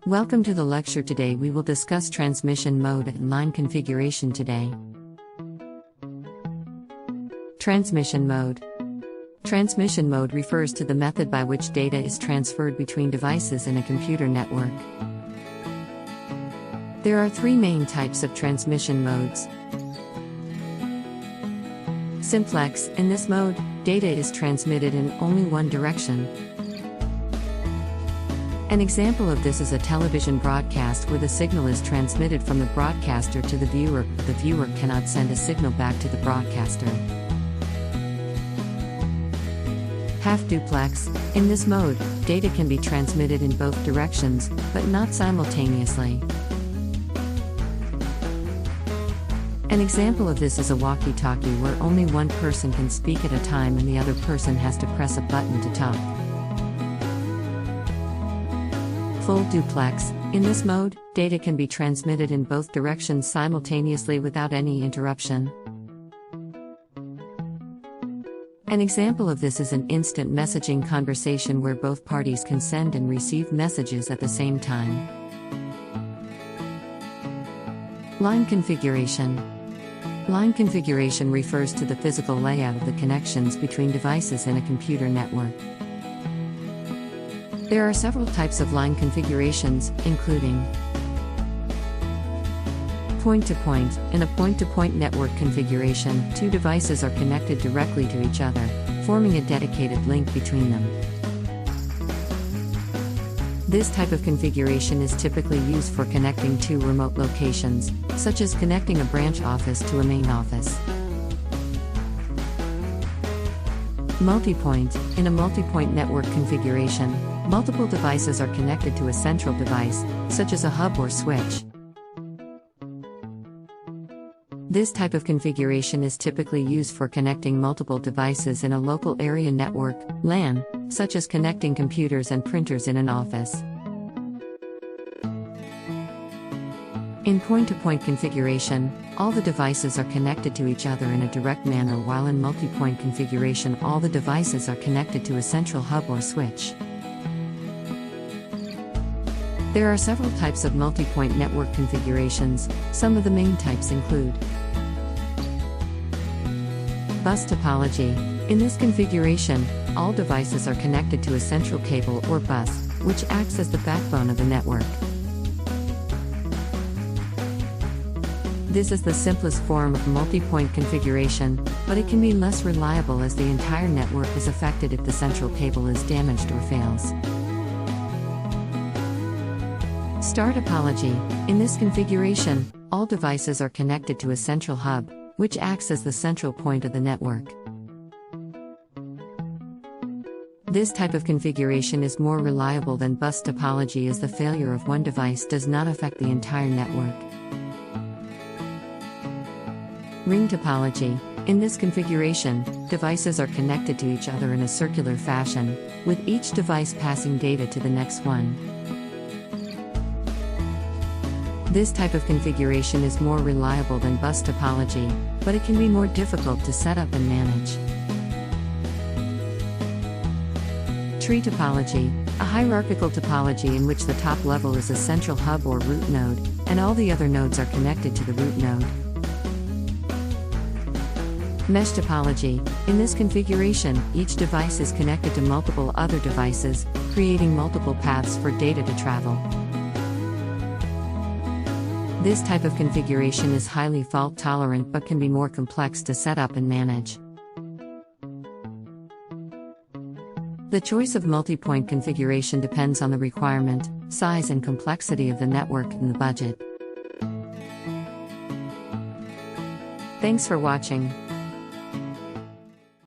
Welcome to the lecture. Today we will discuss transmission mode and line configuration today. Transmission mode. Transmission mode refers to the method by which data is transferred between devices in a computer network. There are three main types of transmission modes. Simplex. In this mode, data is transmitted in only one direction. An example of this is a television broadcast where the signal is transmitted from the broadcaster to the viewer, but the viewer cannot send a signal back to the broadcaster. Half duplex. In this mode, data can be transmitted in both directions, but not simultaneously. An example of this is a walkie-talkie where only one person can speak at a time and the other person has to press a button to talk. Full duplex. In this mode, data can be transmitted in both directions simultaneously without any interruption. An example of this is an instant messaging conversation where both parties can send and receive messages at the same time. Line configuration. Line configuration refers to the physical layout of the connections between devices in a computer network. There are several types of line configurations, including point-to-point. In a point-to-point network configuration, two devices are connected directly to each other, forming a dedicated link between them. This type of configuration is typically used for connecting two remote locations, such as connecting a branch office to a main office. Multi-point. In a multi-point network configuration, multiple devices are connected to a central device, such as a hub or switch. This type of configuration is typically used for connecting multiple devices in a local area network, LAN, such as connecting computers and printers in an office. In point-to-point configuration, all the devices are connected to each other in a direct manner, while in multi-point configuration all the devices are connected to a central hub or switch. There are several types of multi-point network configurations. Some of the main types include bus topology. In this configuration, all devices are connected to a central cable or bus, which acts as the backbone of the network. This is the simplest form of multi-point configuration, but it can be less reliable as the entire network is affected if the central cable is damaged or fails. Star topology. In this configuration, all devices are connected to a central hub, which acts as the central point of the network. This type of configuration is more reliable than bus topology as the failure of one device does not affect the entire network. Ring topology. In this configuration, devices are connected to each other in a circular fashion, with each device passing data to the next one. This type of configuration is more reliable than bus topology, but it can be more difficult to set up and manage. Tree topology. A hierarchical topology in which the top level is a central hub or root node, and all the other nodes are connected to the root node. Mesh topology. In this configuration, each device is connected to multiple other devices, creating multiple paths for data to travel. This type of configuration is highly fault-tolerant but can be more complex to set up and manage. The choice of multi-point configuration depends on the requirement, size and complexity of the network and the budget. Thanks for watching.